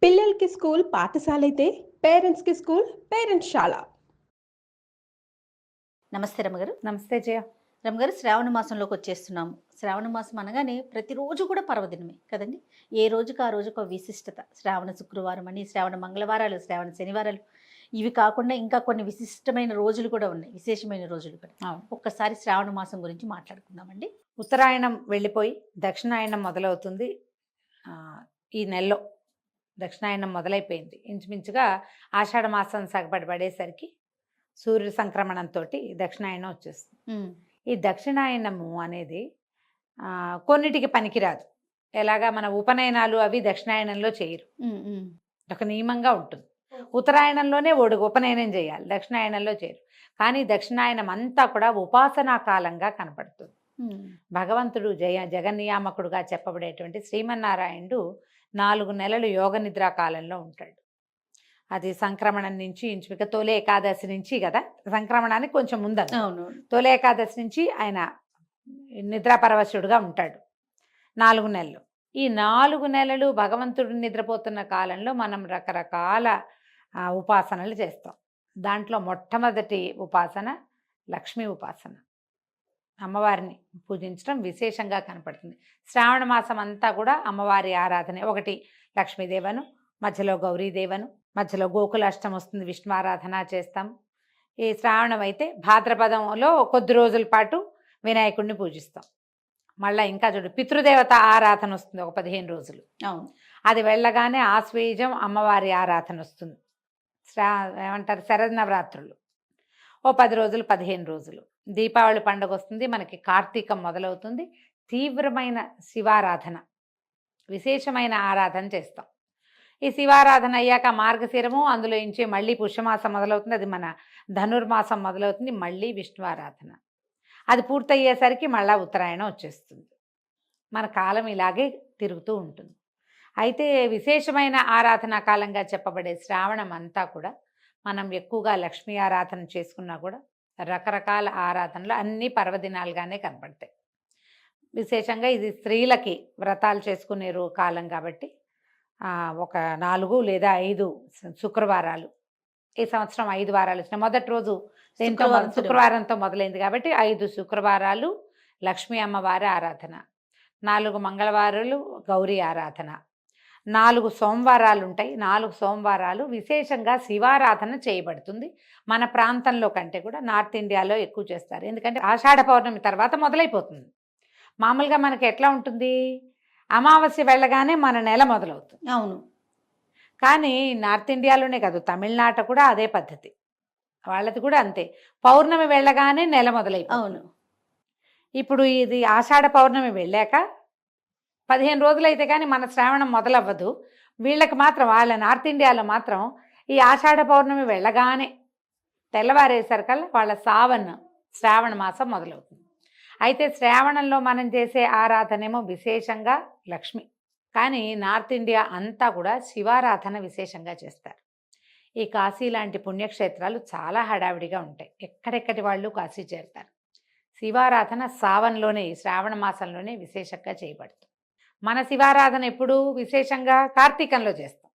పిల్లలకి స్కూల్ పాఠశాలైతే పేరెంట్స్‌కి స్కూల్ పేరెంట్స్‌శాల. నమస్తే రమ్మగారు. నమస్తే జయ. రమ్మగారు, శ్రావణ మాసంలోకి వచ్చేస్తున్నాము. శ్రావణ మాసం అనగానే ప్రతిరోజు కూడా పర్వదినమే కదండి. ఏ రోజుకి ఆ రోజుకు ఒక విశిష్టత. శ్రావణ శుక్రవారం అని, శ్రావణ మంగళవారాలు, శ్రావణ శనివారాలు, ఇవి కాకుండా ఇంకా కొన్ని విశిష్టమైన రోజులు కూడా ఉన్నాయి, విశేషమైన రోజులు కూడా. ఒక్కసారి శ్రావణ మాసం గురించి మాట్లాడుకుందామండి. ఉత్తరాయణం వెళ్ళిపోయి దక్షిణాయనం మొదలవుతుంది. ఈ నెలలో దక్షిణాయనం మొదలైపోయింది. ఇంచుమించుగా ఆషాఢ మాసం సగపడి సూర్య సంక్రమణంతో దక్షిణాయనం వచ్చేస్తుంది. ఈ దక్షిణాయనము అనేది కొన్నిటికి పనికిరాదు. ఎలాగా మన ఉపనయనాలు అవి దక్షిణాయనంలో చేయరు, ఒక నియమంగా ఉంటుంది. ఉత్తరాయణంలోనే ఉపనయనం చేయాలి, దక్షిణాయనంలో చేయరు. కానీ దక్షిణాయనం అంతా కూడా ఉపాసనా కాలంగా కనపడుతుంది. భగవంతుడు జగన్నియామకుడుగా చెప్పబడేటువంటి శ్రీమన్నారాయణుడు 4 నెలలు యోగ నిద్రా కాలంలో ఉంటాడు. అది సంక్రమణం నుంచి ఇంచుమిక తొలి ఏకాదశి నుంచి కదా, సంక్రమణానికి కొంచెం ముందు. తొలి ఏకాదశి నుంచి ఆయన నిద్రాపరవశుడుగా ఉంటాడు 4 నెలలు. ఈ 4 నెలలు భగవంతుడు నిద్రపోతున్న కాలంలో మనం రకరకాల ఉపాసనలు చేస్తాం. దాంట్లో మొట్టమొదటి ఉపాసన లక్ష్మీ ఉపాసన. అమ్మవారిని పూజించడం విశేషంగా కనపడుతుంది. శ్రావణ మాసం అంతా కూడా అమ్మవారి ఆరాధన. ఒకటి లక్ష్మీదేవను, మధ్యలో గౌరీదేవను, మధ్యలో గోకులాష్టమి వస్తుంది, విష్ణు ఆరాధన చేస్తాం. ఈ శ్రావణం అయితే భాద్రపదంలో కొద్ది రోజుల పాటు వినాయకుడిని పూజిస్తాం. మళ్ళీ ఇంకా చూడు పితృదేవత ఆరాధన వస్తుంది, ఒక 15 రోజులు. అది వెళ్ళగానే ఆశ్వేజం అమ్మవారి ఆరాధన వస్తుంది. ఏమంటారు, శరన్నవరాత్రులు ఓ 10 రోజులు, 15 రోజులు. దీపావళి పండుగ వస్తుంది, మనకి కార్తీకం మొదలవుతుంది. తీవ్రమైన శివారాధన, విశేషమైన ఆరాధన చేస్తాం. ఈ శివారాధన అయ్యాక మార్గశిరము, అందులో ఇంచే మళ్ళీ పుష్యమాసం మొదలవుతుంది, అది మన ధనుర్మాసం మొదలవుతుంది. మళ్ళీ విష్ణు ఆరాధన. అది పూర్తయ్యేసరికి మళ్ళీ ఉత్తరాయణం వచ్చేస్తుంది. మన కాలం ఇలాగే తిరుగుతూ ఉంటుంది. అయితే విశేషమైన ఆరాధనా కాలంగా చెప్పబడే శ్రావణం అంతా కూడా మనం ఎక్కువగా లక్ష్మీ ఆరాధన చేసుకున్నా కూడా రకరకాల ఆరాధనలు అన్నీ పర్వదినాలుగానే కనపడతాయి. విశేషంగా ఇది స్త్రీలకి వ్రతాలు చేసుకునే కాలం కాబట్టి ఒక 4 లేదా 5 శుక్రవారాలు, ఈ సంవత్సరం 5 వారాలు వచ్చినాయి. మొదటి రోజు శుక్రవారంతో మొదలైంది కాబట్టి 5 శుక్రవారాలు లక్ష్మీ అమ్మవారి ఆరాధన, 4 మంగళవారాలు గౌరీ ఆరాధన, 4 సోమవారాలు ఉంటాయి. 4 సోమవారాలు విశేషంగా శివారాధన చేయబడుతుంది. మన ప్రాంతంలో కంటే కూడా నార్త్ ఇండియాలో ఎక్కువ చేస్తారు, ఎందుకంటే ఆషాఢ పౌర్ణమి తర్వాత మొదలైపోతుంది. మామూలుగా మనకి ఎట్లా ఉంటుంది, అమావాస్య వెళ్ళగానే మన నెల మొదలవుతుంది. అవును. కానీ నార్త్ ఇండియాలోనే కాదు, తమిళనాట కూడా అదే పద్ధతి, వాళ్ళది కూడా అంతే. పౌర్ణమి వెళ్ళగానే నెల మొదలైపోతుంది. అవును. ఇప్పుడు ఇది ఆషాఢ పౌర్ణమి వెళ్ళాక 15 రోజులైతే కానీ మన శ్రావణం మొదలవ్వదు. వీళ్ళకి మాత్రం, వాళ్ళ నార్త్ ఇండియాలో మాత్రం ఈ ఆషాఢ పౌర్ణమి వెళ్ళగానే తెల్లవారేసరికల్లా వాళ్ళ శ్రావణ మాసం మొదలవుతుంది. అయితే శ్రావణంలో మనం చేసే ఆరాధనేమో విశేషంగా లక్ష్మి. కానీ నార్త్ ఇండియా అంతా కూడా శివారాధన విశేషంగా చేస్తారు. ఈ కాశీ లాంటి పుణ్యక్షేత్రాలు చాలా హడావిడిగా ఉంటాయి, ఎక్కడెక్కడి వాళ్ళు కాశీ చేరుతారు. శివారాధన సావన్లోనే, శ్రావణ మాసంలోనే విశేషంగా చేయబడుతుంది. మన శివారాధన ఎప్పుడు విశేషంగా కార్తీకంలో చేస్తాం.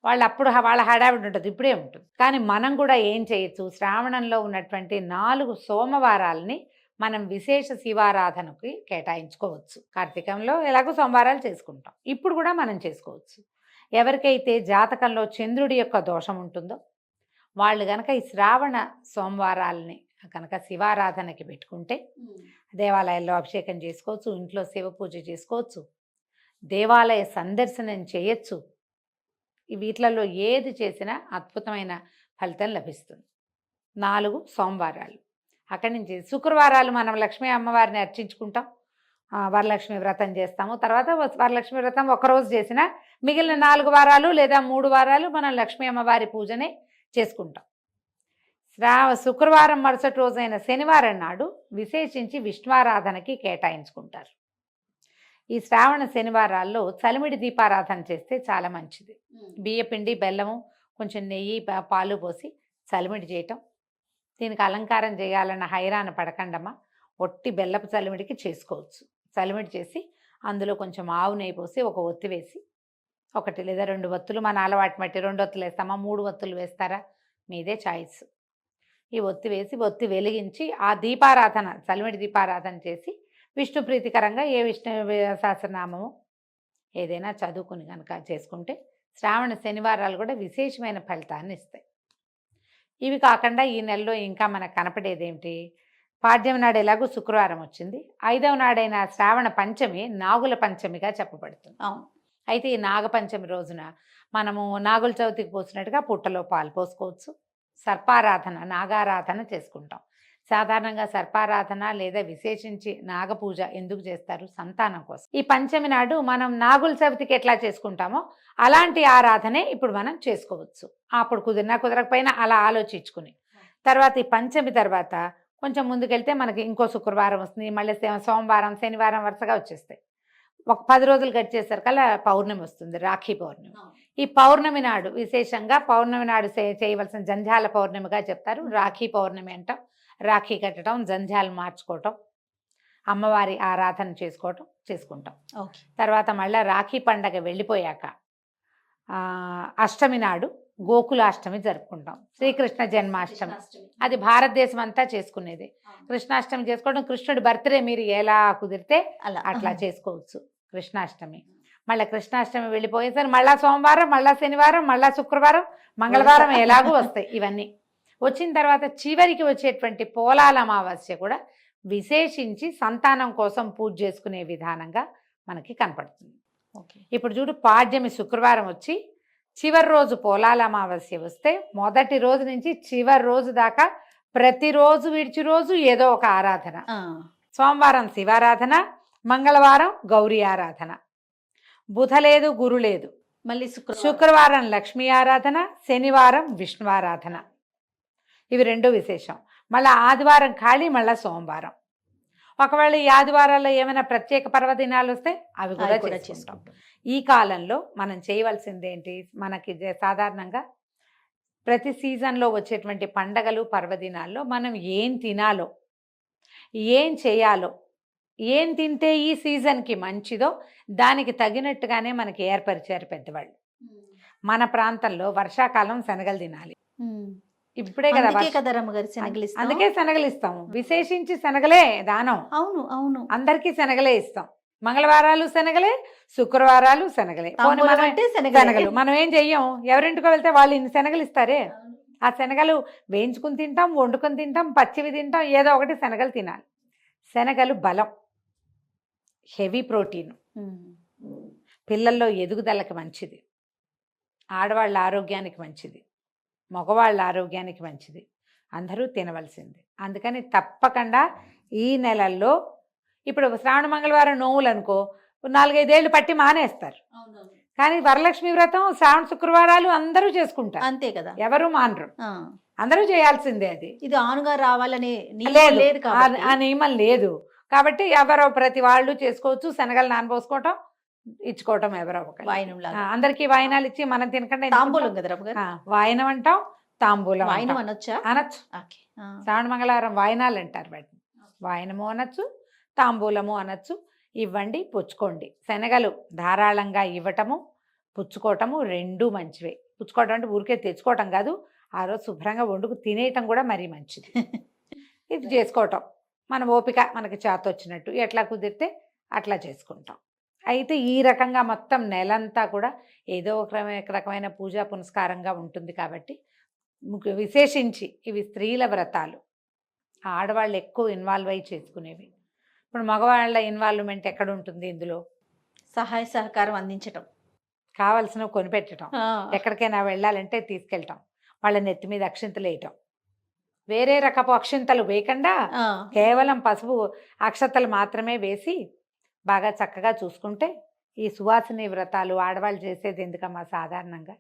వాళ్ళ హడావిడి ఉంటుంది, ఇప్పుడే ఉంటుంది. కానీ మనం కూడా ఏం చేయొచ్చు, శ్రావణంలో ఉన్నటువంటి 4 సోమవారాలని మనం విశేష శివారాధనకి కేటాయించుకోవచ్చు. కార్తీకంలో ఎలాగో సోమవారాలు చేసుకుంటాం, ఇప్పుడు కూడా మనం చేసుకోవచ్చు. ఎవరికైతే జాతకంలో చంద్రుడి యొక్క దోషం ఉంటుందో వాళ్ళు కనుక ఈ శ్రావణ సోమవారాలని కనుక శివారాధనకి పెట్టుకుంటే దేవాలయాల్లో అభిషేకం చేసుకోవచ్చు, ఇంట్లో శివ పూజ చేసుకోవచ్చు, దేవాలయ సందర్శనం చేయొచ్చు. వీటిలలో ఏది చేసినా అద్భుతమైన ఫలితం లభిస్తుంది. 4 సోమవారాలు. అక్కడి నుంచి శుక్రవారాలు మనం లక్ష్మీ అమ్మవారిని అర్చించుకుంటాం, వరలక్ష్మి వ్రతం చేస్తాము. తర్వాత వరలక్ష్మి వ్రతం ఒకరోజు చేసినా మిగిలిన 4 వారాలు లేదా 3 వారాలు మనం లక్ష్మీ అమ్మవారి పూజనే చేసుకుంటాం. శుక్రవారం మరుసటి రోజైన శనివారం నాడు విశేషించి విష్ణువారాధనకి కేటాయించుకుంటారు. ఈ శ్రావణ శనివారాల్లో చలిమిడి దీపారాధన చేస్తే చాలా మంచిది. బియ్యపిండి, బెల్లము, కొంచెం నెయ్యి, పాలు పోసి చలిమిడి చేయటం. దీనికి అలంకారం చేయాలన్న హైరాణ పడకండమ్మా, ఒట్టి బెల్లపు చలిమిడికి చేసుకోవచ్చు. చలిమిడి చేసి అందులో కొంచెం ఆవు నెయ్యి పోసి ఒక ఒత్తి వేసి 1 లేదా 2 ఒత్తులు మన అలవాటు బట్టి 2 ఒత్తులు వేస్తామా, 3 ఒత్తులు వేస్తారా, మీదే చాయిస్. ఈ ఒత్తి వేసి ఒత్తి వెలిగించి ఆ దీపారాధన, చలిమిడి దీపారాధన చేసి విష్ణు ప్రీతికరంగా ఏ విష్ణు సహస్రనామము ఏదైనా చదువుకుని కనుక చేసుకుంటే శ్రావణ శనివారాలు కూడా విశేషమైన ఫలితాన్ని ఇస్తాయి. ఇవి కాకుండా ఈ నెలలో ఇంకా మనకు కనపడేది ఏమిటి, పాడ్యం నాడు ఎలాగో శుక్రవారం వచ్చింది, 5వ నాడైన శ్రావణ పంచమి నాగుల పంచమిగా చెప్పబడుతుంది. అవును. అయితే ఈ నాగపంచమి రోజున మనము నాగుల చవితికి పోసినట్టుగా పుట్టలో పాలు పోసుకోవచ్చు. సర్పారాధన, నాగారాధన చేసుకుంటాం. సాధారణంగా సర్పారాధన లేదా విశేషించి నాగపూజ ఎందుకు చేస్తారు, సంతానం కోసం. ఈ పంచమి నాడు మనం నాగుల చవితికి ఎట్లా చేసుకుంటామో అలాంటి ఆరాధనే ఇప్పుడు మనం చేసుకోవచ్చు. అప్పుడు కుదిరినా కుదరకపోయినా అలా ఆలోచించుకుని తర్వాత ఈ పంచమి తర్వాత కొంచెం ముందుకెళ్తే మనకి ఇంకో శుక్రవారం వస్తుంది, మళ్ళీ సోమవారం శనివారం వరుసగా వచ్చేస్తాయి. ఒక 10 రోజులు గడిచేసరికల్లా పౌర్ణమి వస్తుంది, రాఖీ పౌర్ణమి. ఈ పౌర్ణమి నాడు విశేషంగా పౌర్ణమి నాడు చేయవలసిన జంధ్యాల పౌర్ణమిగా చెప్తారు. రాఖీ పౌర్ణమి అంటాం. రాఖీ కట్టడం, జంధ్యాలు మార్చుకోవటం, అమ్మవారి ఆరాధన చేసుకుంటాం. ఓకే. తర్వాత మళ్ళీ రాఖీ పండగ వెళ్ళిపోయాక అష్టమి నాడు గోకులాష్టమి జరుపుకుంటాం. శ్రీకృష్ణ జన్మాష్టమి, అది భారతదేశం అంతా చేసుకునేది. కృష్ణాష్టమి చేసుకోవడం, కృష్ణుడి బర్త్డే మీరు ఎలా కుదిరితే అట్లా చేసుకోవచ్చు కృష్ణాష్టమి. మళ్ళీ కృష్ణాష్టమి వెళ్ళిపోయేసరి మళ్ళీ సోమవారం, మళ్ళీ శనివారం, మళ్ళీ శుక్రవారం, మంగళవారం ఎలాగూ వస్తాయి. ఇవన్నీ వచ్చిన తర్వాత చివరికి వచ్చేటువంటి పోలాల అమావాస్య కూడా విశేషించి సంతానం కోసం పూజ చేసుకునే విధానంగా మనకి కనపడుతుంది. ఓకే. ఇప్పుడు చూడు, పాడ్యమి శుక్రవారం వచ్చి చివరి రోజు పోలాల అమావాస్య వస్తే మొదటి రోజు నుంచి చివరి రోజు దాకా ప్రతిరోజు విడిచి రోజు ఏదో ఒక ఆరాధన. సోమవారం శివారాధన, మంగళవారం గౌరీ ఆరాధన, బుధ లేదు గురు లేదు, మళ్ళీ శుక్రవారం లక్ష్మీ ఆరాధన, శనివారం విష్ణు ఆరాధన. ఇవి 2 విశేషం. మళ్ళీ ఆదివారం ఖాళీ, మళ్ళీ సోమవారం. ఒకవేళ ఈ ఆదివారాల్లో ఏమైనా ప్రత్యేక పర్వదినాలు వస్తే అవి కూడా చేసుకుంటాం. ఈ కాలంలో మనం చేయవలసింది ఏంటి, మనకి సాధారణంగా ప్రతి సీజన్లో వచ్చేటువంటి పండగలు పర్వదినాల్లో మనం ఏం తినాలో, ఏం చేయాలో, ఏం తింటే ఈ సీజన్కి మంచిదో దానికి తగినట్టుగానే మనకి ఏర్పరిచారు పెద్దవాళ్ళు. మన ప్రాంతంలో వర్షాకాలం శనగలు తినాలి. ఇప్పుడే కదా అందుకే శనగలు ఇస్తాము. విశేషించి శనగలే దానం. అవును అవును, అందరికీ శనగలే ఇస్తాం. మంగళవారాలు శనగలే, శుక్రవారాలు శనగలే. శనగలు మనం ఏం చెయ్యం, ఎవరింటికో వెళ్తే వాళ్ళు ఇన్ని శనగలు ఇస్తారే, ఆ శనగలు వేయించుకుని తింటాం, వండుకొని తింటాం, పచ్చివి తింటాం, ఏదో ఒకటి శనగలు తినాలి. శనగలు బలం, హెవీ ప్రోటీన్, పిల్లల్లో ఎదుగుదలకి మంచిది, ఆడవాళ్ళ ఆరోగ్యానికి మంచిది, మగవాళ్ళ ఆరోగ్యానికి మంచిది. అందరూ తినవలసింది. అందుకని తప్పకుండా ఈ నెలల్లో, ఇప్పుడు శ్రావణ మంగళవారం నోవులు అనుకో 4-5 ఏళ్ళు పట్టి మానేస్తారు. కానీ వరలక్ష్మి వ్రతం శ్రావణ శుక్రవారాలు అందరూ చేసుకుంటారు. అంతే కదా, ఎవరు మానరు, అందరూ చేయాల్సిందే. అది ఇది ఆనుగా రావాలని లేదు, ఆ నియమం లేదు. కాబట్టి ఎవరో ప్రతి వాళ్ళు చేసుకోవచ్చు. శనగలు నానబోసుకోవటం, ఇచ్చుకోవటం, ఎవరో ఒక అందరికి వాయినాలు ఇచ్చి మనం తినకుండా తాంబూలం కదా, వాయనం అంటాం, తాంబూలం అనొచ్చు. శ్రావణ మంగళవారం వాయనాలు అంటారు వాటిని. వాయనము అనొచ్చు, తాంబూలము అనొచ్చు. ఇవ్వండి, పుచ్చుకోండి. శనగలు ధారాళంగా ఇవ్వటము, పుచ్చుకోవటము 2 మంచివే. పుచ్చుకోవటం అంటే ఊరికే తెచ్చుకోవటం కాదు, ఆ రోజు శుభ్రంగా వండుకు తినేయటం కూడా మరీ మంచిది. ఇది చేసుకోవటం మన ఓపిక, మనకి చేత వచ్చినట్టు ఎట్లా కుదిరితే అట్లా చేసుకుంటాం. అయితే ఈ రకంగా మొత్తం నెలంతా కూడా ఏదో ఒక రకమైన పూజా పునస్కారంగా ఉంటుంది. కాబట్టి విశేషించి ఇవి స్త్రీల వ్రతాలు, ఆడవాళ్ళు ఎక్కువ ఇన్వాల్వ్ అయ్యి చేసుకునేవి. ఇప్పుడు మగవాళ్ళ ఇన్వాల్వ్మెంట్ ఎక్కడ ఉంటుంది ఇందులో? సహాయ సహకారం అందించటం, కావలసినవి కొనిపెట్టడం, ఎక్కడికైనా వెళ్ళాలంటే తీసుకెళ్ళటం, వాళ్ళ నెత్తి మీద అక్షింతలు వేయటం, వేరే రకపు అక్షింతలు వేయకుండా కేవలం పసుపు అక్షతలు మాత్రమే వేసి బాగా చక్కగా చూసుకుంటే ఈ సువాసిని వ్రతాలు ఆడవాళ్ళు చేసేది ఎందుకమ్మా? సాధారణంగా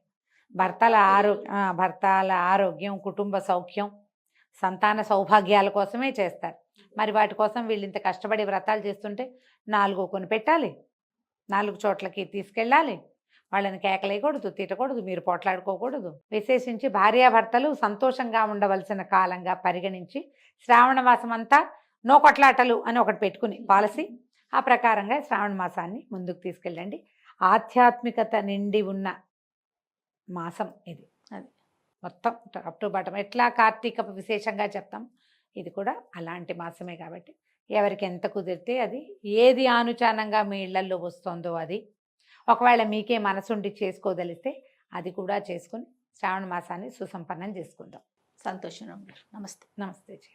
భర్తల ఆరోగ్యం, కుటుంబ సౌఖ్యం, సంతాన సౌభాగ్యాల కోసమే చేస్తారు. మరి వాటి కోసం వీళ్ళు ఇంత కష్టపడి వ్రతాలు చేస్తుంటే 4 కొనిపెట్టాలి, 4 చోట్లకి తీసుకెళ్ళాలి, వాళ్ళని కేకలేయకూడదు, తిట్టకూడదు, మీరు పోట్లాడుకోకూడదు. విశేషించి భార్యాభర్తలు సంతోషంగా ఉండవలసిన కాలంగా పరిగణించి శ్రావణ మాసం అంతా నో కొట్లాటలు అని ఒకటి పెట్టుకుని పాలసీ, ఆ ప్రకారంగా శ్రావణ మాసాన్ని ముందుకు తీసుకెళ్ళండి. ఆధ్యాత్మికత నిండి ఉన్న మాసం ఇది. అది. మొత్తం టాప్ టు బాటం ఎట్లా కార్తీక విశేషంగా చెప్తాం, ఇది కూడా అలాంటి మాసమే కాబట్టి ఎవరికి ఎంత కుదిరితే అది, ఏది ఆనుచానంగా మీ ఇళ్లల్లో వస్తుందో అది, ఒకవేళ మీకే మనసుండి చేసుకోదలిస్తే అది కూడా చేసుకుని శ్రావణ మాసాన్ని సుసంపన్నం చేసుకుందాం. సంతోషం రమ్య గారు. నమస్తే. నమస్తే జీ.